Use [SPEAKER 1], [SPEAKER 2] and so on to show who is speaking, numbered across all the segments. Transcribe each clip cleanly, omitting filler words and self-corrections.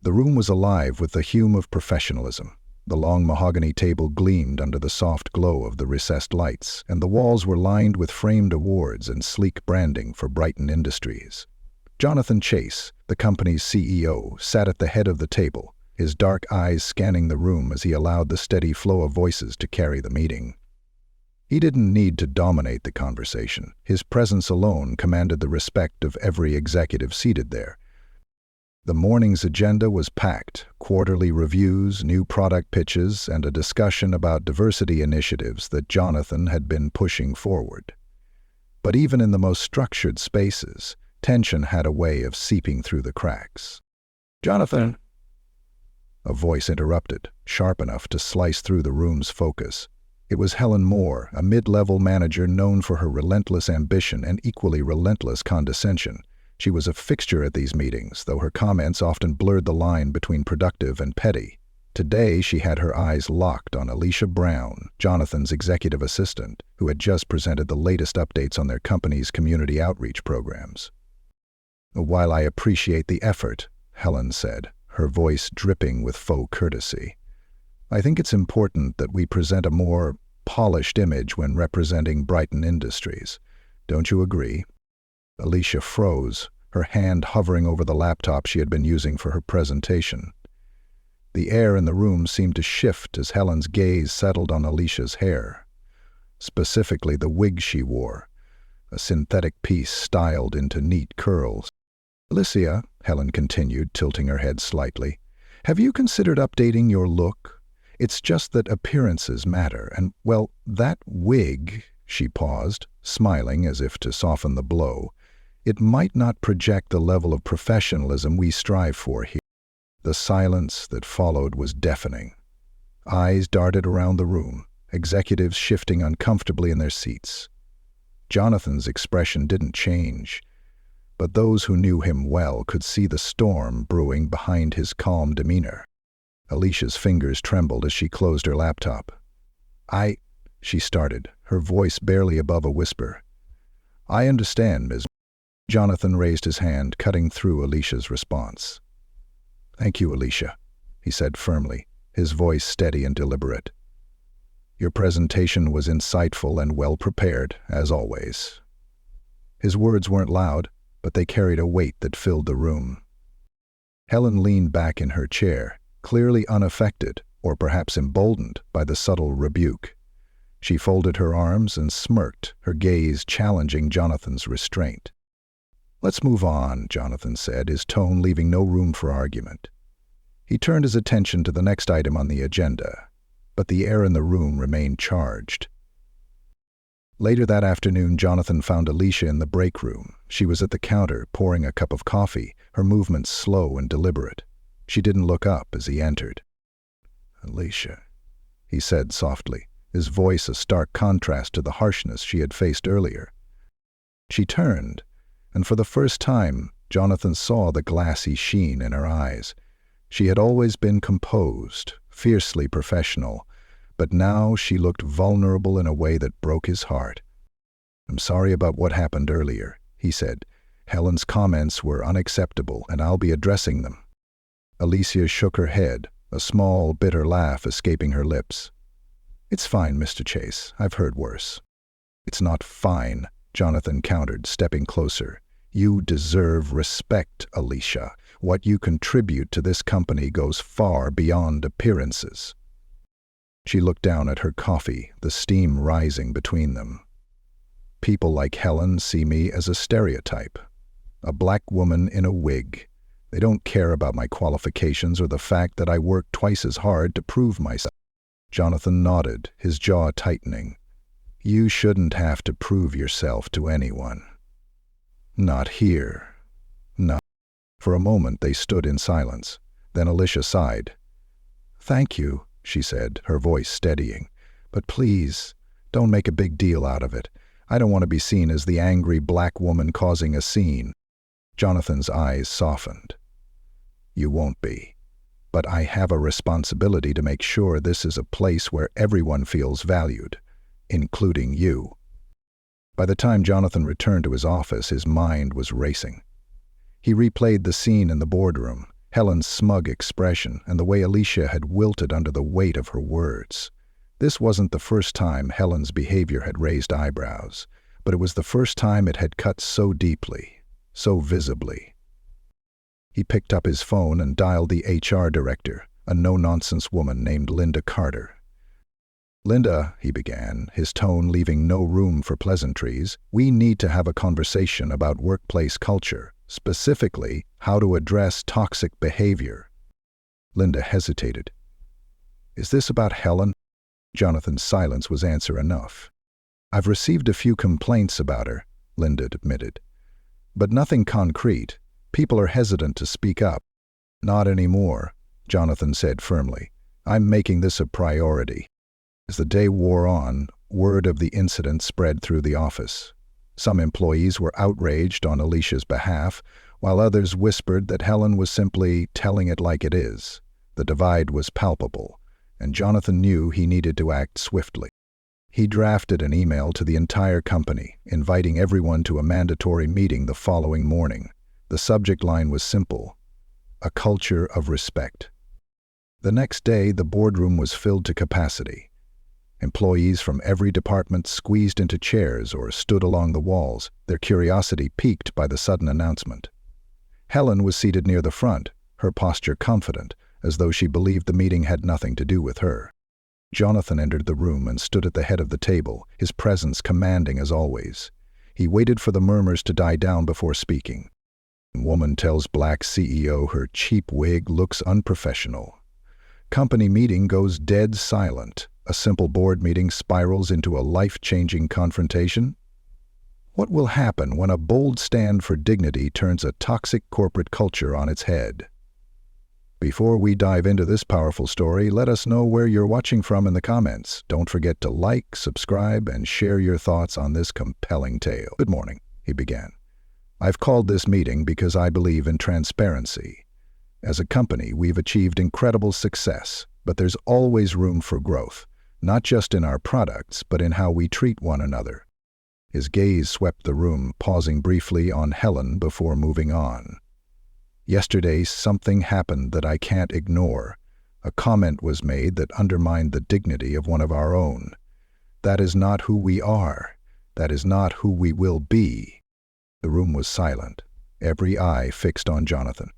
[SPEAKER 1] The room was alive with the hue of professionalism. The long mahogany table gleamed under the soft glow of the recessed lights, and the walls were lined with framed awards and sleek branding for Brighton Industries. Jonathan Chase, the company's CEO, sat at the head of the table, his dark eyes scanning the room as he allowed the steady flow of voices to carry the meeting. He didn't need to dominate the conversation. His presence alone commanded the respect of every executive seated there. The morning's agenda was packed: quarterly reviews, new product pitches, and a discussion about diversity initiatives that Jonathan had been pushing forward. But even in the most structured spaces, tension had a way of seeping through the cracks. "Jonathan!" A voice interrupted, sharp enough to slice through the room's focus. It was Helen Moore, a mid-level manager known for her relentless ambition and equally relentless condescension. She was a fixture at these meetings, though her comments often blurred the line between productive and petty. Today, she had her eyes locked on Alicia Brown, Jonathan's executive assistant, who had just presented the latest updates on their company's community outreach programs. "While I appreciate the effort," Helen said, her voice dripping with faux courtesy, "I think it's important that we present a more polished image when representing Brighton Industries. Don't you agree?" Alicia froze, her hand hovering over the laptop she had been using for her presentation. The air in the room seemed to shift as Helen's gaze settled on Alicia's hair, specifically the wig she wore, a synthetic piece styled into neat curls. "Alicia," Helen continued, tilting her head slightly, "have you considered updating your look? It's just that appearances matter, and, well, that wig," she paused, smiling as if to soften the blow, "it might not project the level of professionalism we strive for here." The silence that followed was deafening. Eyes darted around the room, executives shifting uncomfortably in their seats. Jonathan's expression didn't change, but those who knew him well could see the storm brewing behind his calm demeanor. Alicia's fingers trembled as she closed her laptop. She started, her voice barely above a whisper. "I understand, Ms." Jonathan raised his hand, cutting through Alicia's response. "Thank you, Alicia," he said firmly, his voice steady and deliberate. "Your presentation was insightful and well prepared, as always." His words weren't loud, but they carried a weight that filled the room. Helen leaned back in her chair, clearly unaffected, or perhaps emboldened, by the subtle rebuke. She folded her arms and smirked, her gaze challenging Jonathan's restraint. "Let's move on," Jonathan said, his tone leaving no room for argument. He turned his attention to the next item on the agenda, but the air in the room remained charged. Later that afternoon, Jonathan found Alicia in the break room. She was at the counter, pouring a cup of coffee, her movements slow and deliberate. She didn't look up as he entered. "Alicia," he said softly, his voice a stark contrast to the harshness she had faced earlier. She turned, and for the first time, Jonathan saw the glassy sheen in her eyes. She had always been composed, fiercely professional, but now she looked vulnerable in a way that broke his heart. "I'm sorry about what happened earlier," he said. "Helen's comments were unacceptable, and I'll be addressing them." Alicia shook her head, a small, bitter laugh escaping her lips. "It's fine, Mr. Chase. I've heard worse." "It's not fine," Jonathan countered, stepping closer. "You deserve respect, Alicia. What you contribute to this company goes far beyond appearances." She looked down at her coffee, the steam rising between them. "People like Helen see me as a stereotype. A black woman in a wig. They don't care about my qualifications or the fact that I work twice as hard to prove myself." Jonathan nodded, his jaw tightening. "You shouldn't have to prove yourself to anyone. Not here. Not." For a moment they stood in silence. Then Alicia sighed. "Thank you," she said, her voice steadying. "But please, don't make a big deal out of it. I don't want to be seen as the angry black woman causing a scene." Jonathan's eyes softened. "You won't be. But I have a responsibility to make sure this is a place where everyone feels valued, including you." By the time Jonathan returned to his office, his mind was racing. He replayed the scene in the boardroom, Helen's smug expression and the way Alicia had wilted under the weight of her words. This wasn't the first time Helen's behavior had raised eyebrows, but it was the first time it had cut so deeply, so visibly. He picked up his phone and dialed the HR director, a no-nonsense woman named Linda Carter. "Linda," he began, his tone leaving no room for pleasantries, "we need to have a conversation about workplace culture, specifically how to address toxic behavior." Linda hesitated. "Is this about Helen?" Jonathan's silence was answer enough. "I've received a few complaints about her," Linda admitted. "But nothing concrete. People are hesitant to speak up." "Not anymore," Jonathan said firmly. "I'm making this a priority." As the day wore on, word of the incident spread through the office. Some employees were outraged on Alicia's behalf, while others whispered that Helen was simply telling it like it is. The divide was palpable, and Jonathan knew he needed to act swiftly. He drafted an email to the entire company, inviting everyone to a mandatory meeting the following morning. The subject line was simple: a culture of respect. The next day, the boardroom was filled to capacity. Employees from every department squeezed into chairs or stood along the walls, their curiosity piqued by the sudden announcement. Helen was seated near the front, her posture confident, as though she believed the meeting had nothing to do with her. Jonathan entered the room and stood at the head of the table, his presence commanding as always. He waited for the murmurs to die down before speaking. "Woman tells black CEO her cheap wig looks unprofessional." Company meeting goes dead silent. A simple board meeting spirals into a life-changing confrontation. What will happen when a bold stand for dignity turns a toxic corporate culture on its head? Before we dive into this powerful story, let us know where you're watching from in the comments. Don't forget to like, subscribe, and share your thoughts on this compelling tale. "Good morning," he began. "I've called this meeting because I believe in transparency. As a company, we've achieved incredible success, but there's always room for growth, not just in our products, but in how we treat one another." His gaze swept the room, pausing briefly on Helen before moving on. "Yesterday, something happened that I can't ignore. A comment was made that undermined the dignity of one of our own. That is not who we are. That is not who we will be." The room was silent, every eye fixed on Jonathan.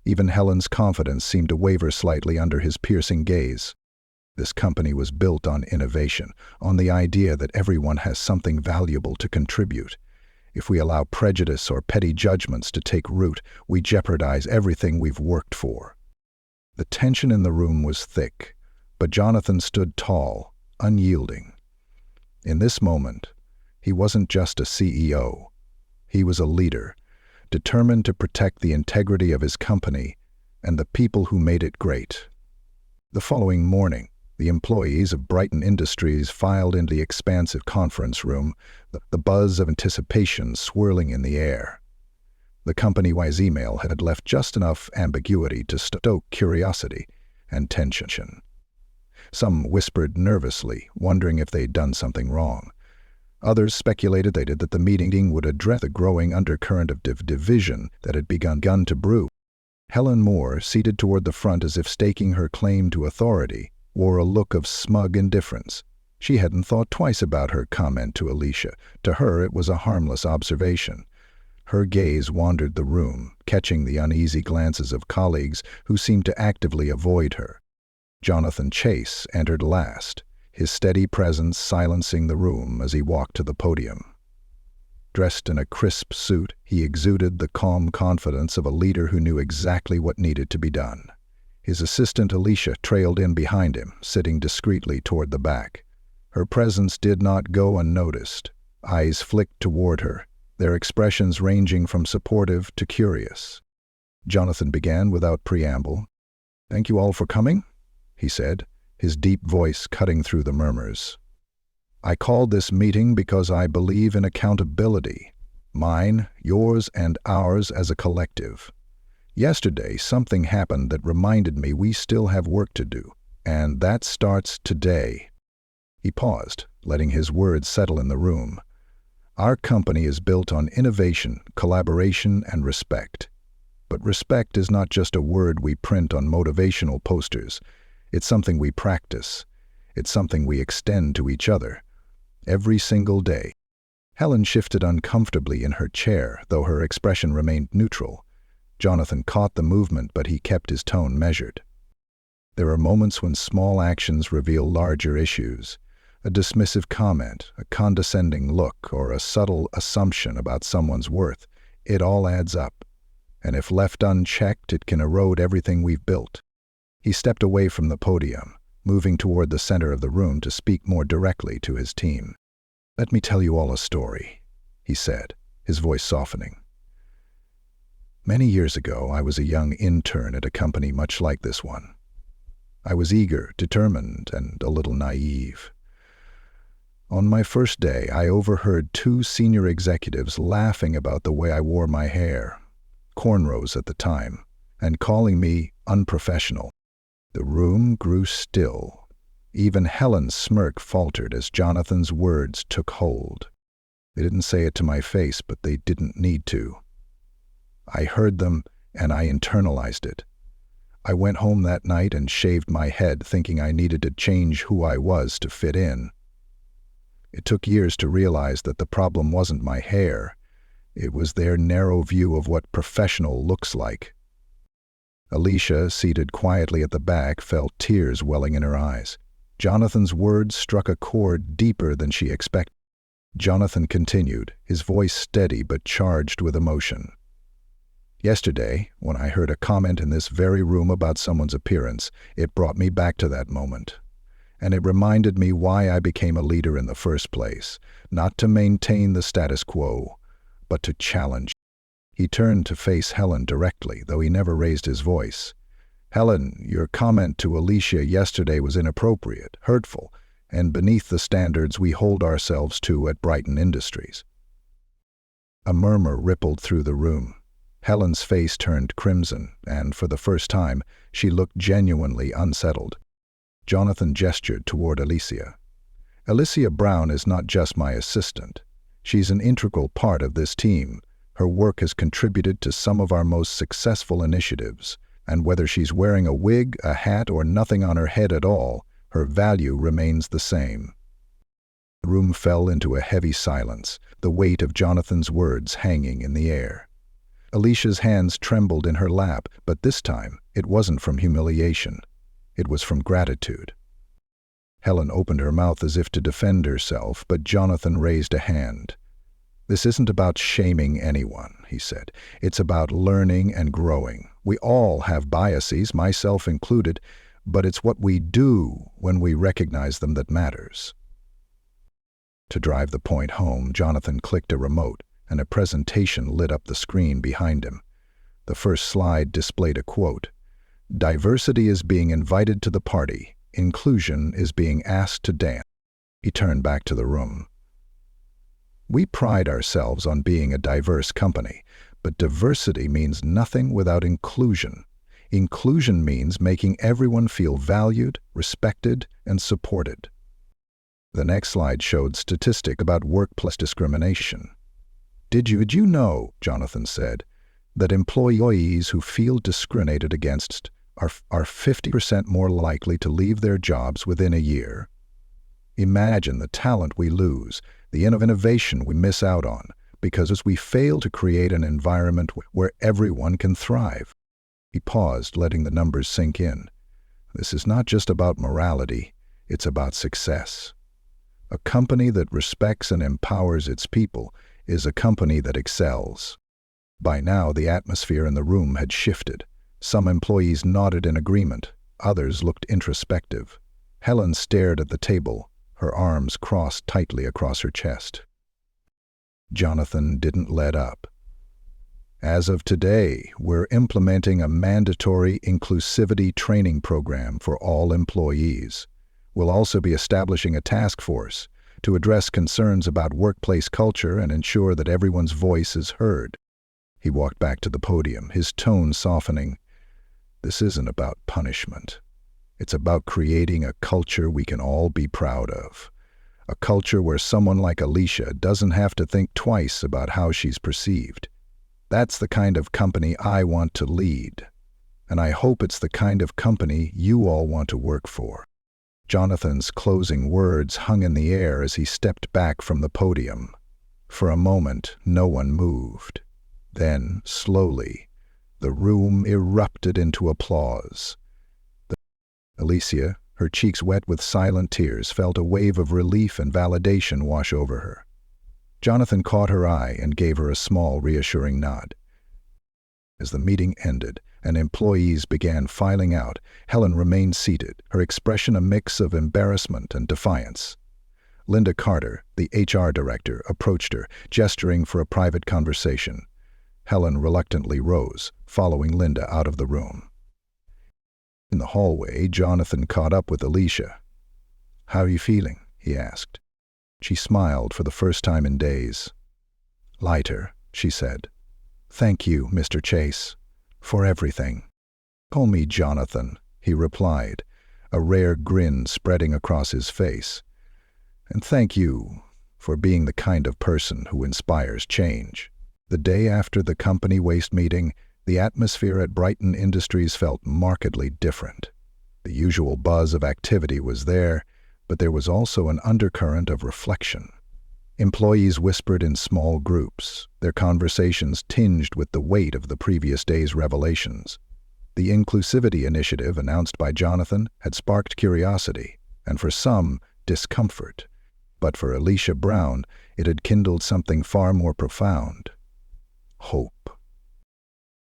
[SPEAKER 1] Even Helen's confidence seemed to waver slightly under his piercing gaze. This company was built on innovation, on the idea that everyone has something valuable to contribute. If we allow prejudice or petty judgments to take root, we jeopardize everything we've worked for. The tension in the room was thick, but Jonathan stood tall, unyielding. In this moment, he wasn't just a CEO. He was a leader, determined to protect the integrity of his company and the people who made it great. The following morning, the employees of Brighton Industries filed into the expansive conference room, the buzz of anticipation swirling in the air. The company-wide email had left just enough ambiguity to stoke curiosity and tension. Some whispered nervously, wondering if they'd done something wrong. Others speculated that the meeting would address the growing undercurrent of division that had begun to brew. Helen Moore, seated toward the front as if staking her claim to authority, wore a look of smug indifference. She hadn't thought twice about her comment to Alicia. To her, it was a harmless observation. Her gaze wandered the room, catching the uneasy glances of colleagues who seemed to actively avoid her. Jonathan Chase entered last, his steady presence silencing the room as he walked to the podium. Dressed in a crisp suit, he exuded the calm confidence of a leader who knew exactly what needed to be done. His assistant Alicia trailed in behind him, sitting discreetly toward the back. Her presence did not go unnoticed. Eyes flicked toward her, their expressions ranging from supportive to curious. Jonathan began without preamble. "Thank you all for coming," he said, his deep voice cutting through the murmurs. "I called this meeting because I believe in accountability. Mine, yours, and ours as a collective. Yesterday, something happened that reminded me we still have work to do, and that starts today." He paused, letting his words settle in the room. "Our company is built on innovation, collaboration, and respect. But respect is not just a word we print on motivational posters. It's something we practice. It's something we extend to each other. Every single day. Helen shifted uncomfortably in her chair, though her expression remained neutral. Jonathan caught the movement, but he kept his tone measured. There are moments when small actions reveal larger issues. A dismissive comment, a condescending look, or a subtle assumption about someone's worth. It all adds up. And if left unchecked, it can erode everything we've built. He stepped away from the podium, moving toward the center of the room to speak more directly to his team. "Let me tell you all a story," he said, his voice softening. "Many years ago, I was a young intern at a company much like this one. I was eager, determined, and a little naive. On my first day, I overheard two senior executives laughing about the way I wore my hair, cornrows at the time, and calling me unprofessional. The room grew still. Even Helen's smirk faltered as Jonathan's words took hold. They didn't say it to my face, but they didn't need to. I heard them, and I internalized it. I went home that night and shaved my head, thinking I needed to change who I was to fit in. It took years to realize that the problem wasn't my hair. It was their narrow view of what professional looks like." Alicia, seated quietly at the back, felt tears welling in her eyes. Jonathan's words struck a chord deeper than she expected. Jonathan continued, his voice steady but charged with emotion. "Yesterday, when I heard a comment in this very room about someone's appearance, it brought me back to that moment. And it reminded me why I became a leader in the first place, not to maintain the status quo, but to challenge." He turned to face Helen directly, though he never raised his voice. "Helen, your comment to Alicia yesterday was inappropriate, hurtful, and beneath the standards we hold ourselves to at Brighton Industries." A murmur rippled through the room. Helen's face turned crimson, and for the first time, she looked genuinely unsettled. Jonathan gestured toward Alicia. "Alicia Brown is not just my assistant. She's an integral part of this team. Her work has contributed to some of our most successful initiatives, and whether she's wearing a wig, a hat, or nothing on her head at all, her value remains the same." The room fell into a heavy silence, the weight of Jonathan's words hanging in the air. Alicia's hands trembled in her lap, but this time it wasn't from humiliation. It was from gratitude. Helen opened her mouth as if to defend herself, but Jonathan raised a hand. "This isn't about shaming anyone," he said. "It's about learning and growing. We all have biases, myself included, but it's what we do when we recognize them that matters." To drive the point home, Jonathan clicked a remote, and a presentation lit up the screen behind him. The first slide displayed a quote: "Diversity is being invited to the party. Inclusion is being asked to dance." He turned back to the room. "We pride ourselves on being a diverse company, but diversity means nothing without inclusion. Inclusion means making everyone feel valued, respected, and supported." The next slide showed statistics about workplace discrimination. Did you know, Jonathan said, that employees who feel discriminated against are 50% more likely to leave their jobs within a year? Imagine the talent we lose, the innovation we miss out on, because we fail to create an environment where everyone can thrive. He paused, letting the numbers sink in. This is not just about morality, it's about success. A company that respects and empowers its people is a company that excels. By now, the atmosphere in the room had shifted. Some employees nodded in agreement, others looked introspective. Helen stared at the table, her arms crossed tightly across her chest. Jonathan didn't let up. As of today, we're implementing a mandatory inclusivity training program for all employees. We'll also be establishing a task force to address concerns about workplace culture and ensure that everyone's voice is heard. He walked back to the podium, his tone softening. This isn't about punishment. It's about creating a culture we can all be proud of. A culture where someone like Alicia doesn't have to think twice about how she's perceived. That's the kind of company I want to lead, and I hope it's the kind of company you all want to work for." Jonathan's closing words hung in the air as he stepped back from the podium. For a moment, no one moved. Then, slowly, the room erupted into applause. Alicia, her cheeks wet with silent tears, felt a wave of relief and validation wash over her. Jonathan caught her eye and gave her a small, reassuring nod. As the meeting ended and employees began filing out, Helen remained seated, her expression a mix of embarrassment and defiance. Linda Carter, the HR director, approached her, gesturing for a private conversation. Helen reluctantly rose, following Linda out of the room. In the hallway, Jonathan caught up with Alicia. "How are you feeling?" he asked. She smiled for the first time in days. "Lighter," she said. "Thank you, Mr. Chase, for everything." "Call me Jonathan," he replied, a rare grin spreading across his face. "And thank you for being the kind of person who inspires change." The day after the company waste meeting, the atmosphere at Brighton Industries felt markedly different. The usual buzz of activity was there, but there was also an undercurrent of reflection. Employees whispered in small groups, their conversations tinged with the weight of the previous day's revelations. The inclusivity initiative announced by Jonathan had sparked curiosity, and for some, discomfort. But for Alicia Brown, it had kindled something far more profound: hope.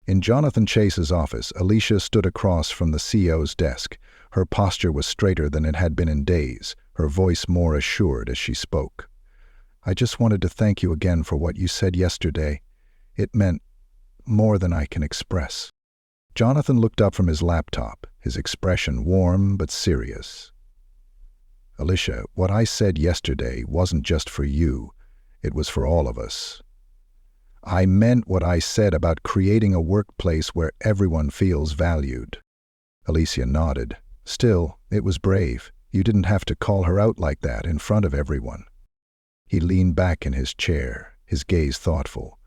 [SPEAKER 1] In Jonathan Chase's office, Alicia stood across from the CEO's desk. Her posture was straighter than it had been in days, her voice more assured as she spoke. "I just wanted to thank you again for what you said yesterday. It meant more than I can express." Jonathan looked up from his laptop, his expression warm but serious. "Alicia, what I said yesterday wasn't just for you, it was for all of us. I meant what I said about creating a workplace where everyone feels valued." Alicia nodded. "Still, it was brave. You didn't have to call her out like that in front of everyone." He leaned back in his chair, his gaze thoughtful.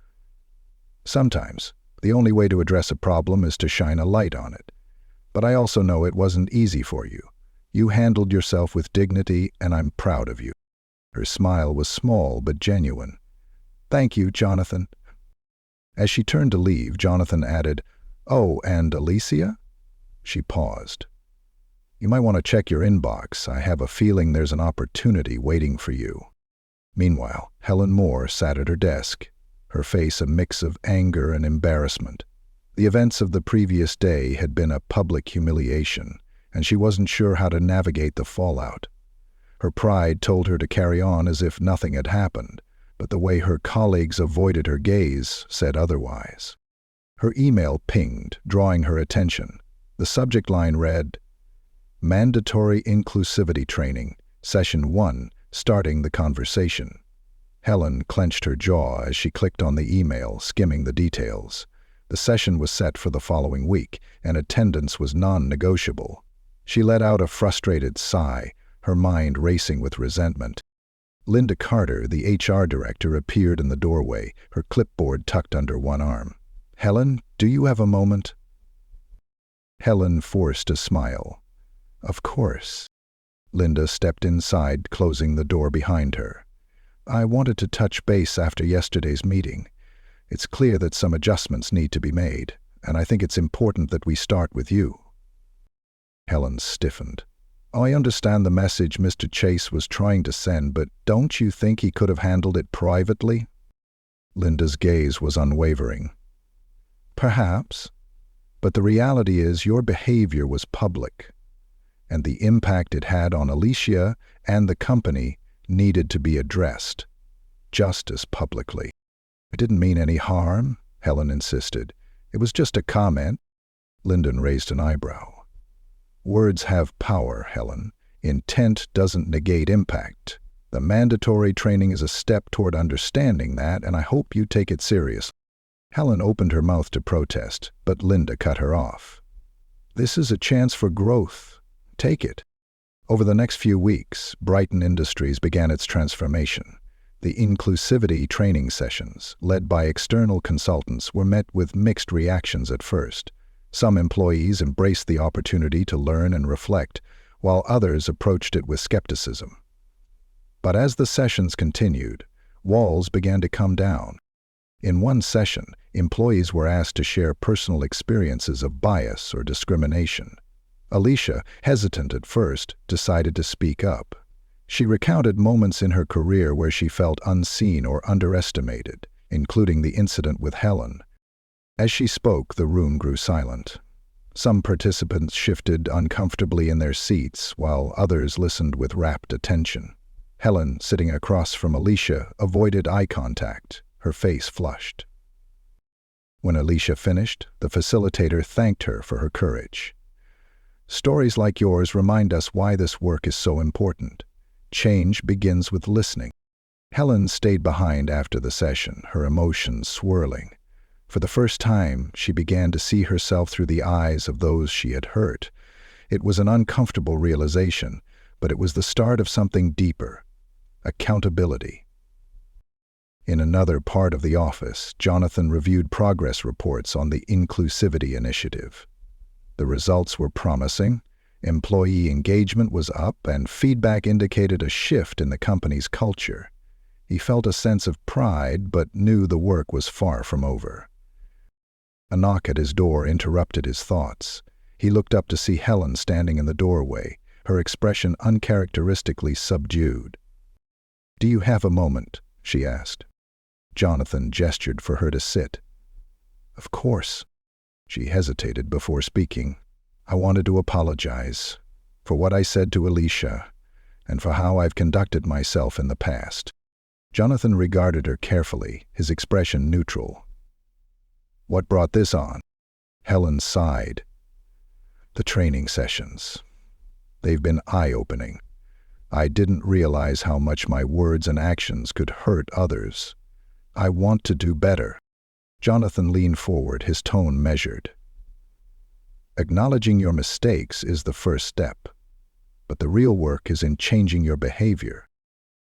[SPEAKER 1] "Sometimes, the only way to address a problem is to shine a light on it. But I also know it wasn't easy for you. You handled yourself with dignity, and I'm proud of you." Her smile was small but genuine. "Thank you, Jonathan." As she turned to leave, Jonathan added, "Oh, and Alicia?" She paused. "You might want to check your inbox. I have a feeling there's an opportunity waiting for you." Meanwhile, Helen Moore sat at her desk, her face a mix of anger and embarrassment. The events of the previous day had been a public humiliation, and she wasn't sure how to navigate the fallout. Her pride told her to carry on as if nothing had happened, but the way her colleagues avoided her gaze said otherwise. Her email pinged, drawing her attention. The subject line read, "Mandatory Inclusivity Training, Session 1, Starting the Conversation." Helen clenched her jaw as she clicked on the email, skimming the details. The session was set for the following week, and attendance was non-negotiable. She let out a frustrated sigh, her mind racing with resentment. Linda Carter, the HR director, appeared in the doorway, her clipboard tucked under one arm. "Helen, do you have a moment?" Helen forced a smile. "Of course." Linda stepped inside, closing the door behind her. "I wanted to touch base after yesterday's meeting. It's clear that some adjustments need to be made, and I think it's important that we start with you." Helen stiffened. "I understand the message Mr. Chase was trying to send, but don't you think he could have handled it privately?" Linda's gaze was unwavering. "Perhaps, but the reality is your behavior was public, and the impact it had on Alicia and the company needed to be addressed, just as publicly." "I didn't mean any harm," Helen insisted. "It was just a comment." Lyndon raised an eyebrow. "Words have power, Helen. Intent doesn't negate impact. The mandatory training is a step toward understanding that, and I hope you take it seriously." Helen opened her mouth to protest, but Linda cut her off. "This is a chance for growth. Take it." Over the next few weeks, Brighton Industries began its transformation. The inclusivity training sessions, led by external consultants, were met with mixed reactions at first. Some employees embraced the opportunity to learn and reflect, while others approached it with skepticism. But as the sessions continued, walls began to come down. In one session, employees were asked to share personal experiences of bias or discrimination. Alicia, hesitant at first, decided to speak up. She recounted moments in her career where she felt unseen or underestimated, including the incident with Helen. As she spoke, the room grew silent. Some participants shifted uncomfortably in their seats, while others listened with rapt attention. Helen, sitting across from Alicia, avoided eye contact, her face flushed. When Alicia finished, the facilitator thanked her for her courage. "Stories like yours remind us why this work is so important. Change begins with listening." Helen stayed behind after the session, her emotions swirling. For the first time, she began to see herself through the eyes of those she had hurt. It was an uncomfortable realization, but it was the start of something deeper: accountability. In another part of the office, Jonathan reviewed progress reports on the inclusivity initiative. The results were promising. Employee engagement was up, and feedback indicated a shift in the company's culture. He felt a sense of pride, but knew the work was far from over. A knock at his door interrupted his thoughts. He looked up to see Helen standing in the doorway, her expression uncharacteristically subdued. "Do you have a moment?" she asked. Jonathan gestured for her to sit. "Of course." She hesitated before speaking. "I wanted to apologize for what I said to Alicia and for how I've conducted myself in the past." Jonathan regarded her carefully, his expression neutral. "What brought this on?" Helen sighed. "The training sessions. They've been eye-opening. I didn't realize how much my words and actions could hurt others. I want to do better." Jonathan leaned forward, his tone measured. "Acknowledging your mistakes is the first step, but the real work is in changing your behavior."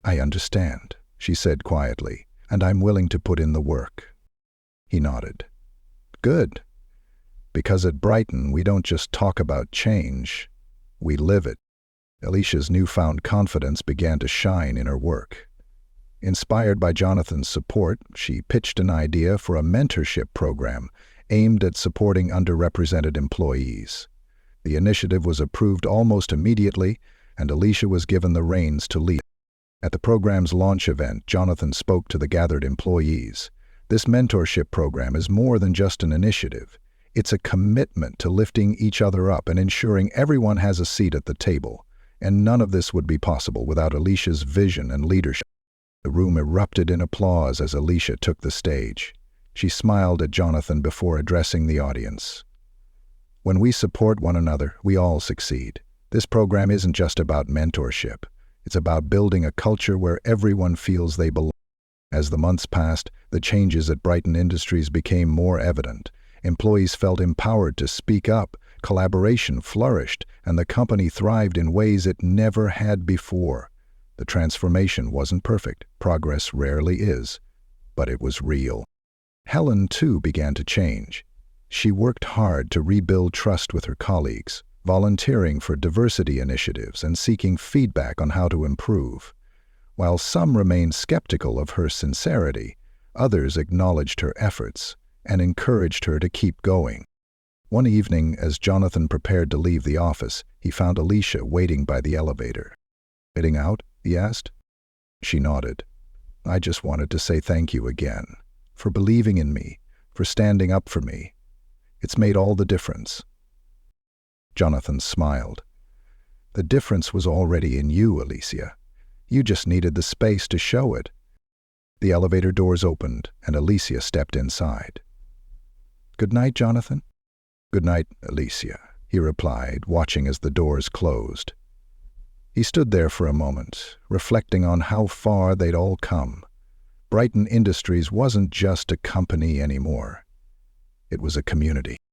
[SPEAKER 1] "I understand," she said quietly, "and I'm willing to put in the work." He nodded. "Good. Because at Brighton, we don't just talk about change, we live it." Alicia's newfound confidence began to shine in her work. Inspired by Jonathan's support, she pitched an idea for a mentorship program aimed at supporting underrepresented employees. The initiative was approved almost immediately, and Alicia was given the reins to lead. At the program's launch event, Jonathan spoke to the gathered employees. "This mentorship program is more than just an initiative. It's a commitment to lifting each other up and ensuring everyone has a seat at the table. And none of this would be possible without Alicia's vision and leadership." The room erupted in applause as Alicia took the stage. She smiled at Jonathan before addressing the audience. "When we support one another, we all succeed. This program isn't just about mentorship. It's about building a culture where everyone feels they belong." As the months passed, the changes at Brighton Industries became more evident. Employees felt empowered to speak up, collaboration flourished, and the company thrived in ways it never had before. The transformation wasn't perfect, progress rarely is, but it was real. Helen, too, began to change. She worked hard to rebuild trust with her colleagues, volunteering for diversity initiatives and seeking feedback on how to improve. While some remained skeptical of her sincerity, others acknowledged her efforts and encouraged her to keep going. One evening, as Jonathan prepared to leave the office, he found Alicia waiting by the elevator. "Heading out?" he asked. She nodded. "I just wanted to say thank you again, for believing in me, for standing up for me. It's made all the difference." Jonathan smiled. "The difference was already in you, Alicia. You just needed the space to show it." The elevator doors opened, and Alicia stepped inside. "Good night, Jonathan." "Good night, Alicia," he replied, watching as the doors closed. He stood there for a moment, reflecting on how far they'd all come. Brighton Industries wasn't just a company anymore. It was a community.